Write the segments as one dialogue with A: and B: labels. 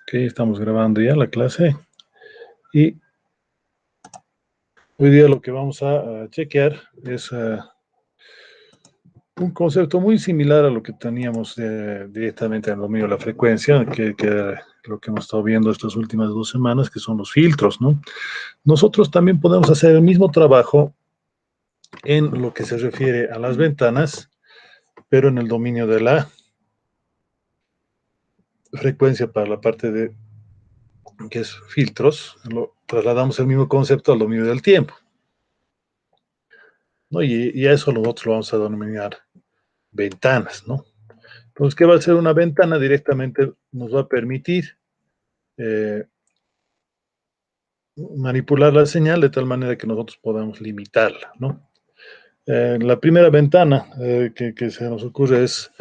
A: Ok, estamos grabando ya la clase y hoy día lo que vamos a chequear es un concepto muy similar a lo que teníamos directamente en el dominio de la frecuencia, que lo que hemos estado viendo estas últimas 2 semanas, que son los filtros, ¿no? Nosotros también podemos hacer el mismo trabajo en lo que se refiere a las ventanas, pero en el dominio de la frecuencia para la parte de que es filtros, trasladamos el mismo concepto al dominio del tiempo, ¿no? Y a eso nosotros lo vamos a denominar ventanas, ¿no? Entonces, ¿qué va a ser una ventana? Directamente nos va a permitir eh, manipular la señal de tal manera que nosotros podamos limitarla, ¿no? La primera ventana que se nos ocurre es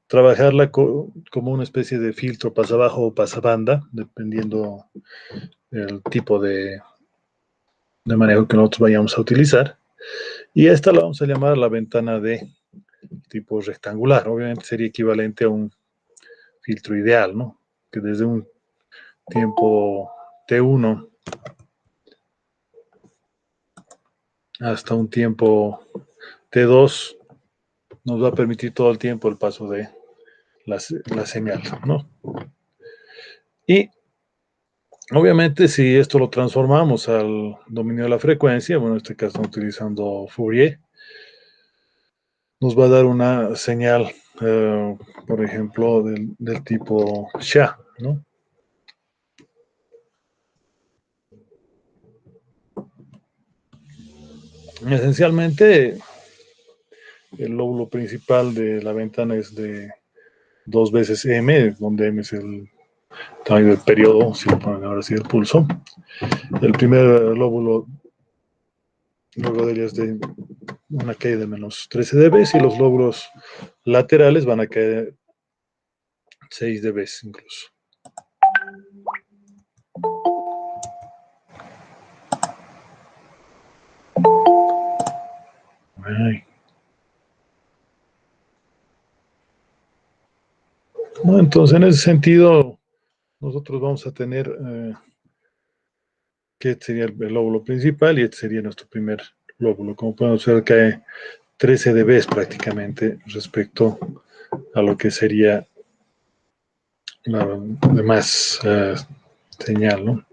A: trabajarla como una especie de filtro pasabajo o pasabanda, dependiendo del tipo de manejo que nosotros vayamos a utilizar. Y esta la vamos a llamar la ventana de tipo rectangular. Obviamente sería equivalente a un filtro ideal, ¿no? Que desde un tiempo T1 hasta un tiempo T2 nos va a permitir todo el tiempo el paso de la señal, ¿no? Y obviamente si esto lo transformamos al dominio de la frecuencia, bueno, en este caso estamos utilizando Fourier, nos va a dar una señal, por ejemplo, del tipo SHA, ¿no? Esencialmente, el lóbulo principal de la ventana es de 2 veces M, donde M es el tamaño del periodo, si lo ponen ahora sí, el pulso. El primer lóbulo, luego de ellas, de una caída de menos 13 dB y los lóbulos laterales van a caer 6 dB incluso. Ay. No, entonces, en ese sentido, nosotros vamos a tener que este sería el lóbulo principal y este sería nuestro primer lóbulo. Como podemos ver, cae 13 dB prácticamente respecto a lo que sería la demás señal, ¿no?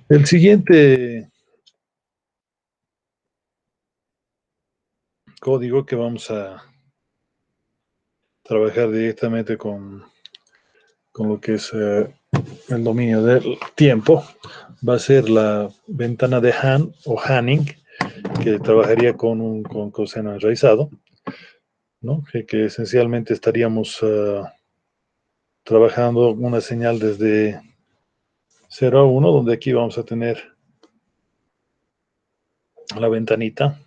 A: El siguiente código que vamos a trabajar directamente con lo que es el dominio del tiempo va a ser la ventana de Hahn o Hanning, que trabajaría con coseno enraizado, ¿no? Que esencialmente estaríamos trabajando una señal desde 0 a 1, donde aquí vamos a tener la ventanita,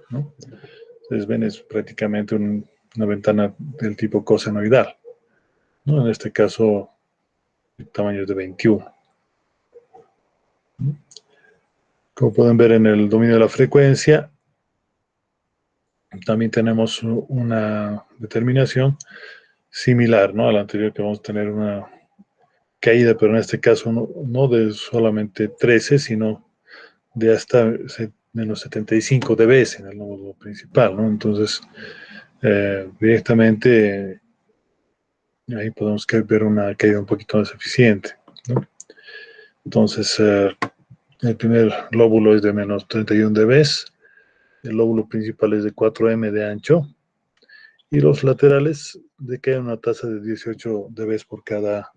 A: ¿no? Ustedes ven, es prácticamente una ventana del tipo cosenoidal, ¿no? En este caso, el tamaño es de 21. Como pueden ver en el dominio de la frecuencia, también tenemos una determinación similar, ¿no? A la anterior, que vamos a tener una caída, pero en este caso no de solamente 13, sino de hasta menos 75 dB en el nódulo principal, ¿no? Entonces, directamente ahí podemos ver una caída un poquito más eficiente, ¿no? Entonces, el primer lóbulo es de menos 31 dB, el lóbulo principal es de 4M de ancho, y los laterales decaen una tasa de 18 dB por cada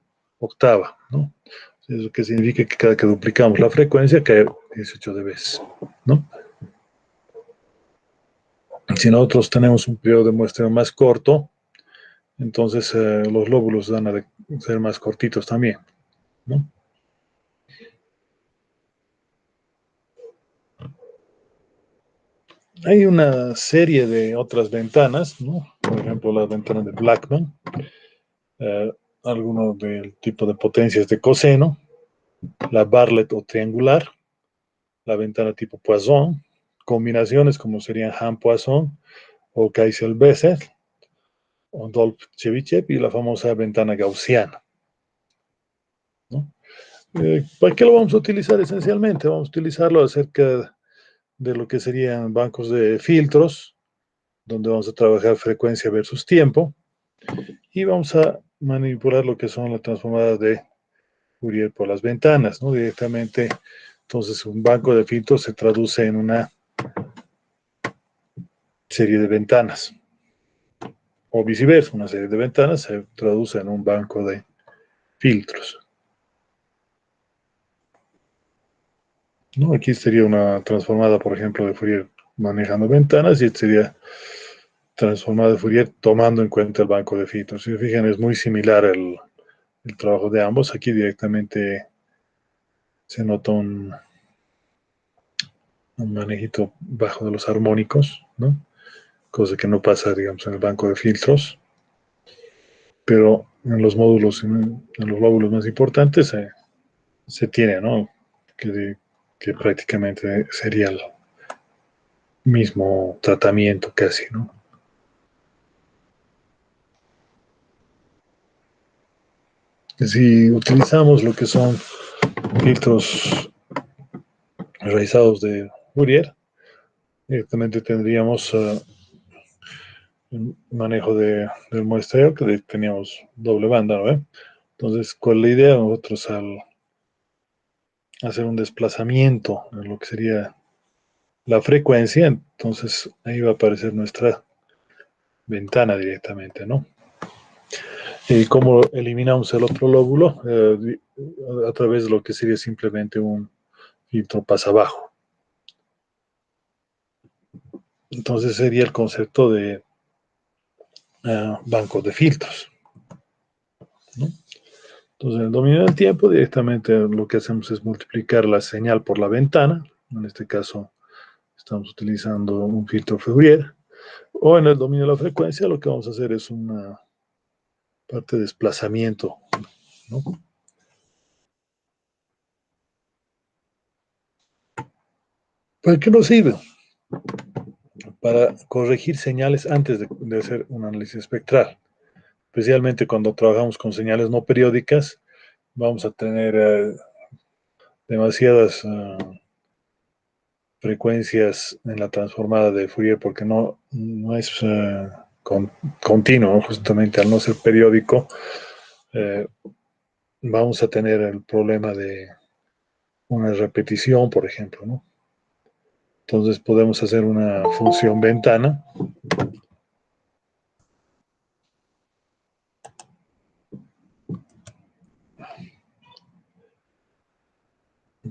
A: octava, ¿no? Eso que significa que cada que duplicamos la frecuencia cae 18 dB, ¿no? Si nosotros tenemos un periodo de muestreo más corto, entonces los lóbulos van a ser más cortitos también, ¿no? Hay una serie de otras ventanas, ¿no? Por ejemplo, la ventana de Blackman, eh, algunos del tipo de potencias de coseno, la Bartlett o triangular, la ventana tipo Poisson, combinaciones como serían Han-Poisson o Kaiser-Bessel o Dolp-Chebyshев y la famosa ventana gaussiana, ¿no? ¿Para qué lo vamos a utilizar esencialmente? Vamos a utilizarlo acerca de lo que serían bancos de filtros, donde vamos a trabajar frecuencia versus tiempo, y vamos a manipular lo que son las transformadas de Fourier por las ventanas, ¿no? Directamente, entonces un banco de filtros se traduce en una serie de ventanas, o viceversa, una serie de ventanas se traduce en un banco de filtros, ¿no? Aquí sería una transformada, por ejemplo, de Fourier manejando ventanas, y sería transformada de Fourier tomando en cuenta el banco de filtros. Si se fijan, es muy similar el trabajo de ambos. Aquí directamente se nota un manejito bajo de los armónicos, ¿no? Cosa que no pasa, digamos, en el banco de filtros, pero en los módulos, en los lóbulos más importantes, se tiene, ¿no? Que prácticamente sería el mismo tratamiento casi, ¿no? Si utilizamos lo que son filtros realizados de Fourier, directamente tendríamos un manejo del muestreo, que teníamos doble banda, ¿no? Entonces, ¿cuál es la idea? Nosotros al hacer un desplazamiento en lo que sería la frecuencia, entonces ahí va a aparecer nuestra ventana directamente, ¿no? ¿Y cómo eliminamos el otro lóbulo? A través de lo que sería simplemente un filtro pasabajo. Entonces sería el concepto de bancos de filtros, ¿no? Entonces, en el dominio del tiempo, directamente lo que hacemos es multiplicar la señal por la ventana. En este caso, estamos utilizando un filtro Fourier. O en el dominio de la frecuencia, lo que vamos a hacer es una parte de desplazamiento, ¿no? ¿Para qué nos sirve? Para corregir señales antes de hacer un análisis espectral. Especialmente cuando trabajamos con señales no periódicas, vamos a tener demasiadas frecuencias en la transformada de Fourier porque no es continuo, justamente al no ser periódico, eh, vamos a tener el problema de una repetición, por ejemplo, ¿no? Entonces podemos hacer una función ventana.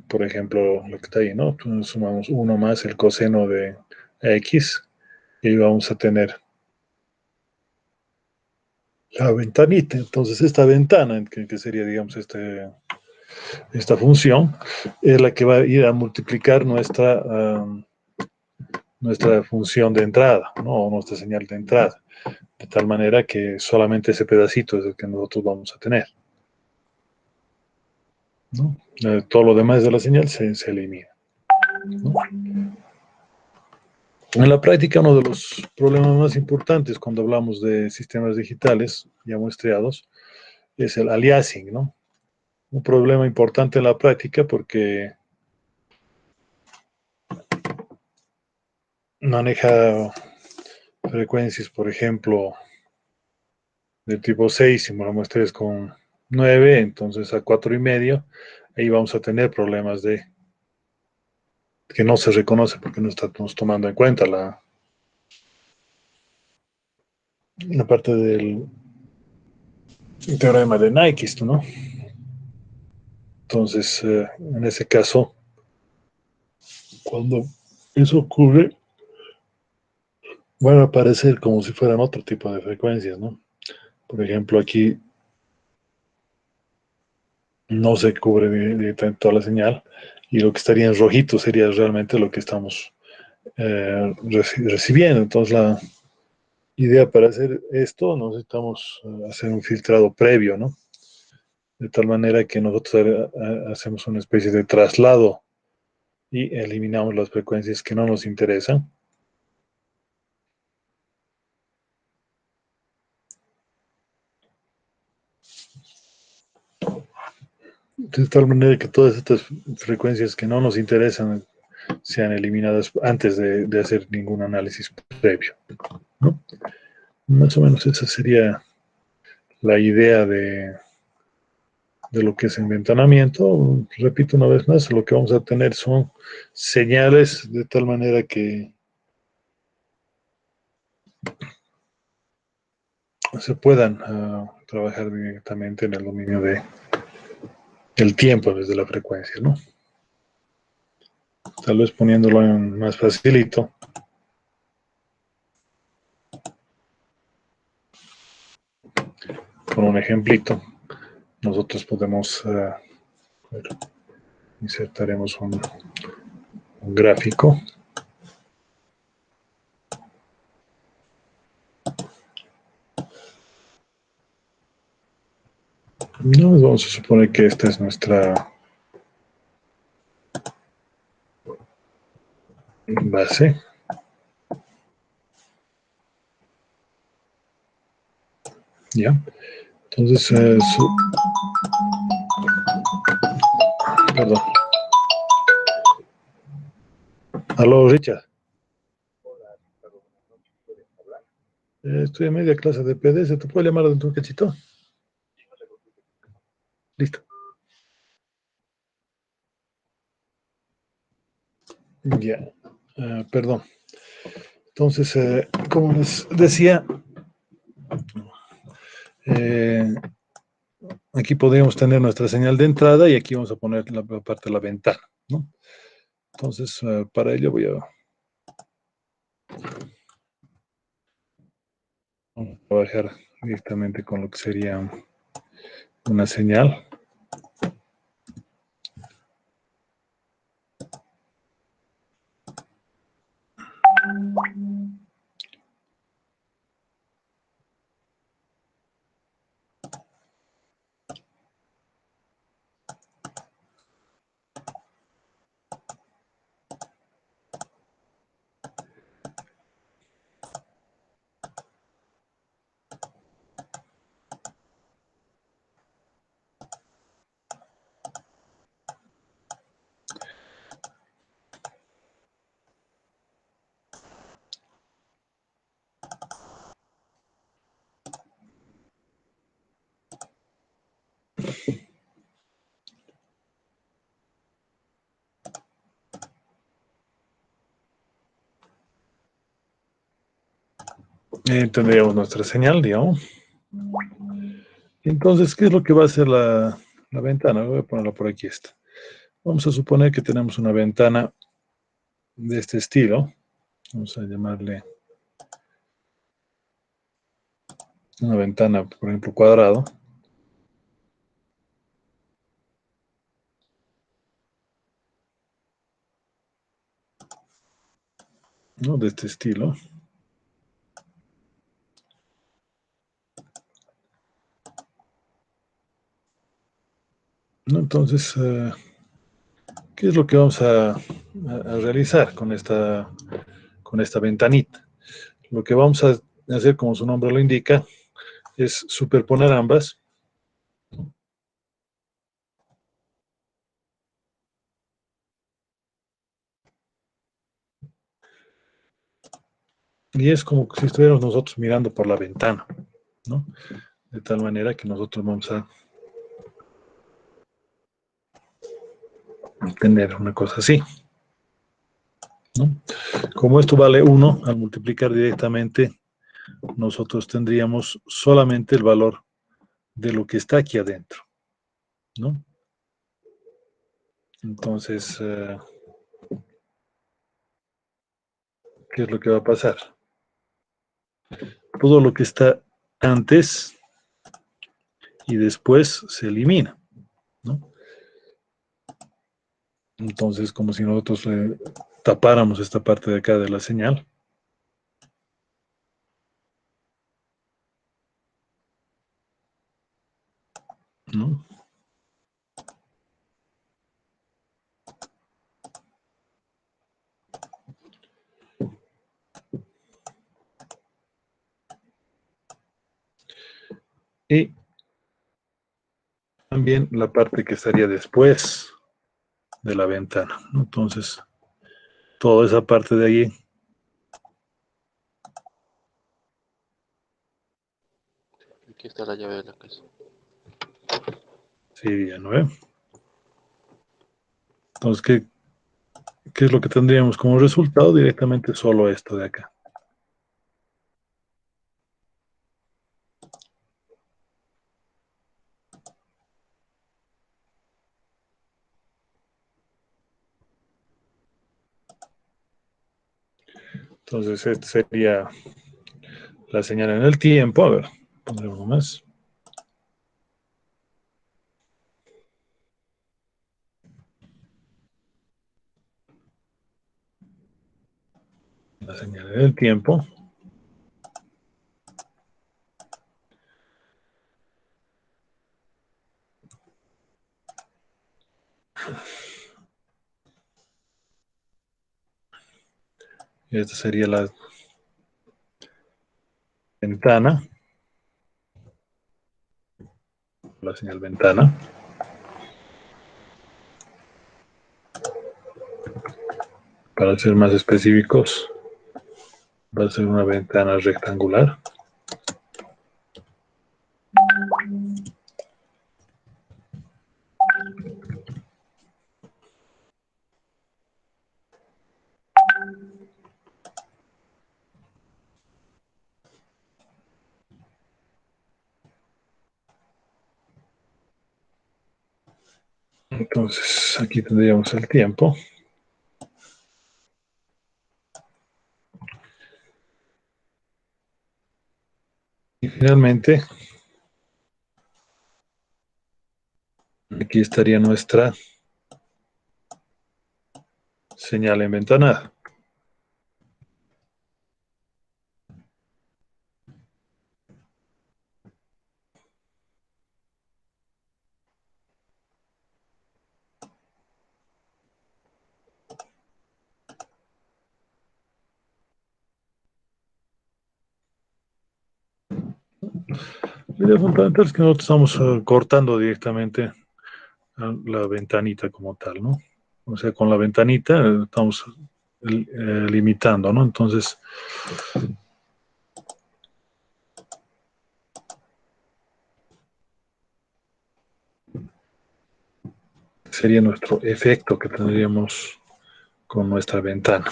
A: Por ejemplo, lo que está ahí, ¿no? Entonces sumamos 1 más el coseno de X y ahí vamos a tener la ventanita. Entonces esta ventana, que sería, digamos, esta función, es la que va a ir a multiplicar nuestra función de entrada, ¿no? O nuestra señal de entrada, de tal manera que solamente ese pedacito es el que nosotros vamos a tener, ¿no? Todo lo demás de la señal se elimina, ¿no? En la práctica, uno de los problemas más importantes cuando hablamos de sistemas digitales ya muestreados es el aliasing, ¿no? Un problema importante en la práctica porque maneja frecuencias, por ejemplo, de tipo 6, si me lo muestres con 9, entonces a 4,5, ahí vamos a tener problemas de que no se reconoce porque no estamos tomando en cuenta la parte del teorema de Nyquist, ¿no? Entonces, en ese caso, cuando eso ocurre, van a aparecer como si fueran otro tipo de frecuencias, ¿no? Por ejemplo, aquí no se cubre directamente toda la señal y lo que estaría en rojito sería realmente lo que estamos recibiendo. Entonces, la idea para hacer esto, necesitamos hacer un filtrado previo, ¿no? De tal manera que nosotros hacemos una especie de traslado y eliminamos las frecuencias que no nos interesan. De tal manera que todas estas frecuencias que no nos interesan sean eliminadas antes de hacer ningún análisis previo, ¿no? Más o menos esa sería la idea de lo que es enventanamiento. Repito una vez más, lo que vamos a tener son señales de tal manera que se puedan trabajar directamente en el dominio del tiempo desde la frecuencia, ¿no? Tal vez poniéndolo en más facilito. Con un ejemplito, nosotros podemos, insertaremos un gráfico. No, vamos a suponer que esta es nuestra base. ¿Ya? Entonces, perdón. Aló, Richard. Estoy en media clase de PDS. ¿Te puedo llamar dentro de un cachito? Listo. Ya. Perdón. Entonces, como les decía, eh, aquí podríamos tener nuestra señal de entrada y aquí vamos a poner la parte de la ventana, ¿no? Entonces, para ello voy a trabajar directamente con lo que sería una señal. Tendríamos nuestra señal, digamos. Entonces, ¿qué es lo que va a hacer la ventana? Voy a ponerla por aquí esta. Vamos a suponer que tenemos una ventana de este estilo. Vamos a llamarle una ventana, por ejemplo, cuadrado, ¿no? De este estilo. ¿No? Entonces, ¿qué es lo que vamos a realizar con esta ventanita? Lo que vamos a hacer, como su nombre lo indica, es superponer ambas. Y es como si estuviéramos nosotros mirando por la ventana, ¿no? De tal manera que nosotros vamos a tener una cosa así, ¿no? Como esto vale 1, al multiplicar directamente, nosotros tendríamos solamente el valor de lo que está aquí adentro, ¿no? Entonces, ¿qué es lo que va a pasar? Todo lo que está antes y después se elimina, ¿no? Entonces, como si nosotros tapáramos esta parte de acá de la señal, ¿no? y también la parte que estaría después de la ventana, ¿no? Entonces, toda esa parte de ahí
B: Aquí está la llave de la casa.
A: sería, ¿no? Entonces, ¿qué es lo que tendríamos como resultado? Directamente solo esto de acá. Entonces, esta sería la señal en el tiempo. A ver, pondremos más. La señal en el tiempo. Y esta sería la ventana. La señal ventana. Para ser más específicos, va a ser una ventana rectangular. Entonces, aquí tendríamos el tiempo. Y finalmente, aquí estaría nuestra señal en ventanada. Mira, fundamental que nosotros estamos cortando directamente la ventanita como tal, ¿no? O sea, con la ventanita estamos limitando, ¿no? Entonces, sería nuestro efecto que tendríamos con nuestra ventana.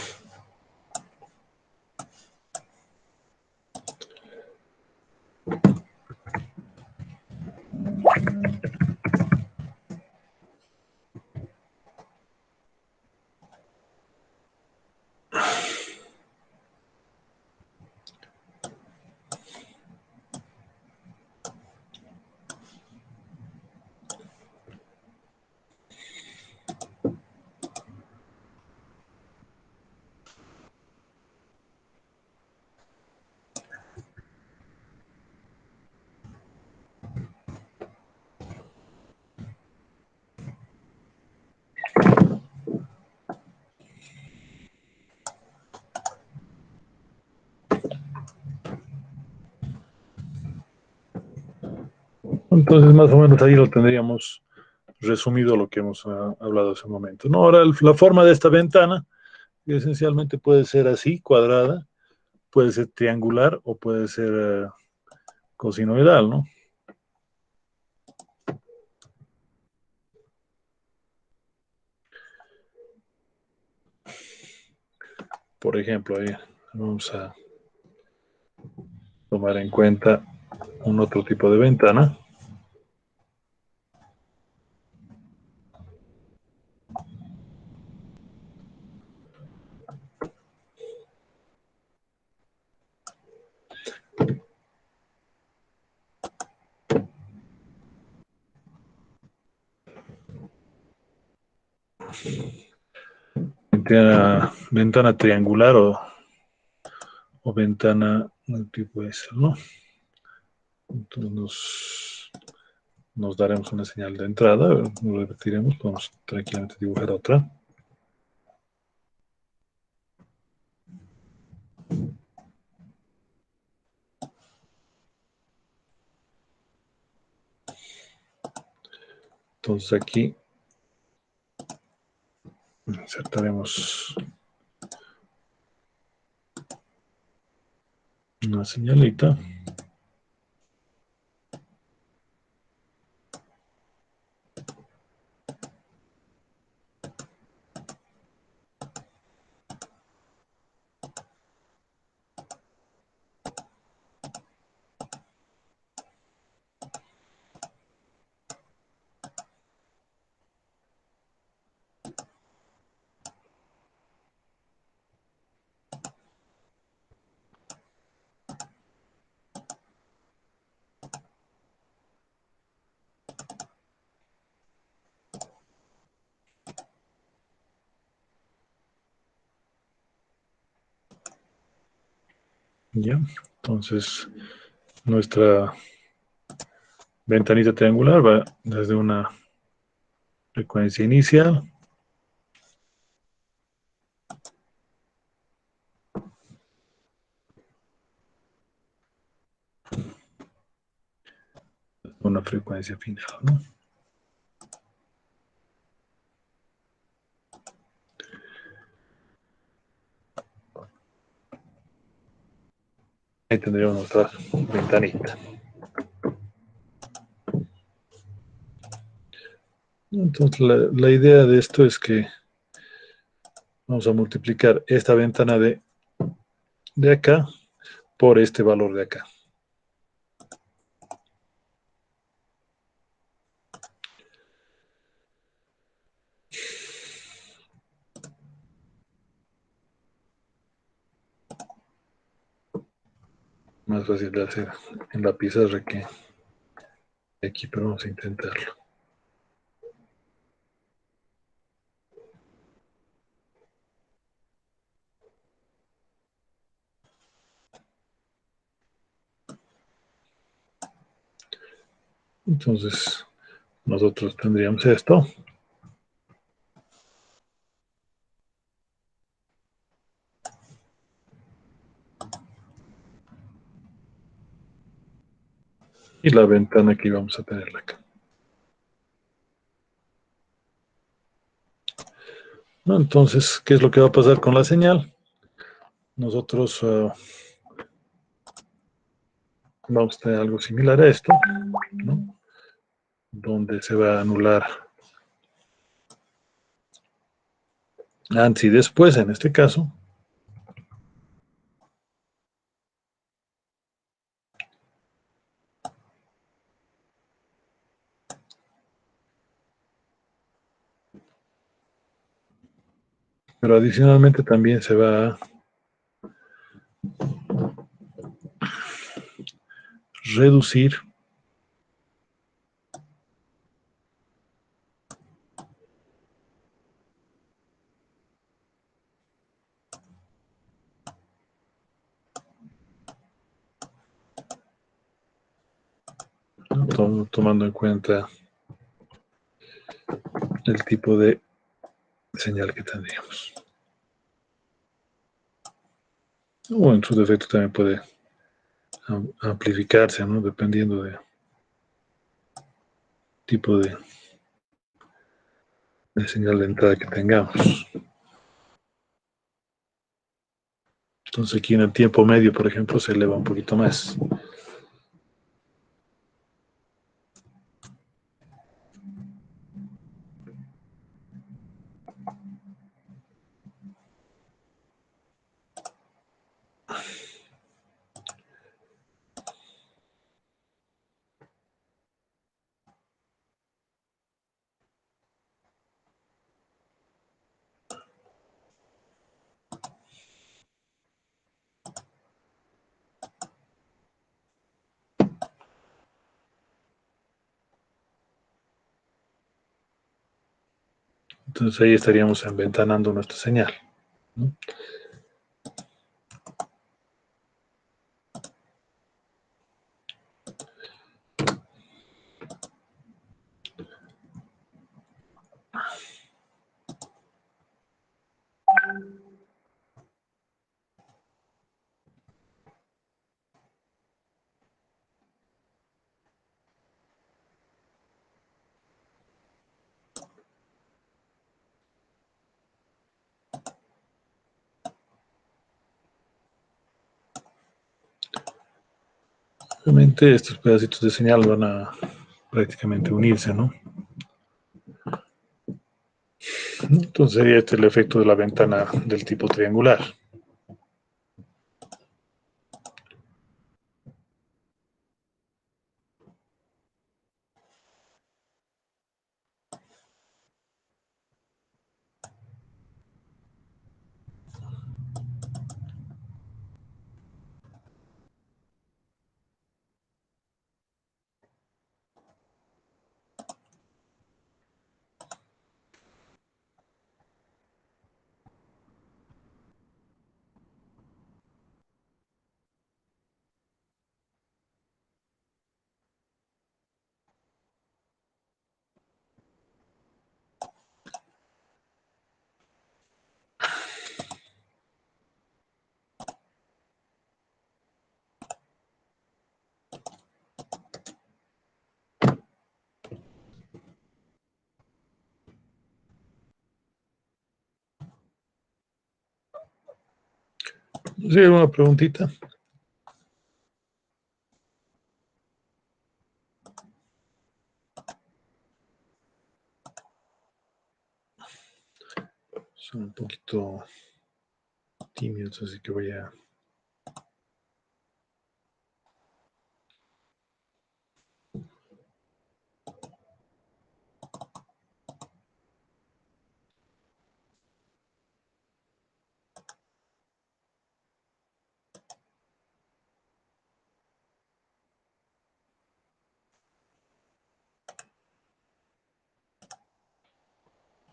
A: Entonces, más o menos ahí lo tendríamos resumido lo que hemos hablado hace un momento, ¿no? Ahora, la forma de esta ventana esencialmente puede ser así, cuadrada, puede ser triangular o puede ser cosinoidal, ¿no? Por ejemplo, ahí vamos a tomar en cuenta un otro tipo de ventana. Ventana triangular o ventana tipo esa, ¿no? Entonces nos daremos una señal de entrada, lo repetiremos, podemos tranquilamente dibujar otra. Entonces aquí insertaremos una señalita. Ya, entonces nuestra ventanita triangular va desde una frecuencia inicial, una frecuencia final, ¿no? Ahí tendríamos nuestra ventanita. Entonces la idea de esto es que vamos a multiplicar esta ventana de acá por este valor de acá. Más fácil de hacer en la pizarra que aquí, pero vamos a intentarlo. Entonces, nosotros tendríamos esto. Y la ventana que vamos a tenerla acá. ¿No? Entonces, ¿qué es lo que va a pasar con la señal? Nosotros vamos a tener algo similar a esto, ¿no? Donde se va a anular antes y después, en este caso. Pero adicionalmente también se va a reducir tomando en cuenta el tipo de señal que tendríamos. O en su defecto también puede amplificarse, ¿no? Dependiendo del tipo de señal de entrada que tengamos. Entonces aquí en el tiempo medio, por ejemplo, se eleva un poquito más. Entonces ahí estaríamos enventanando nuestra señal, ¿no? Obviamente estos pedacitos de señal van a prácticamente unirse, ¿no? Entonces sería este el efecto de la ventana del tipo triangular. ¿Sí, alguna preguntita? Son un poquito tímidos, así que voy a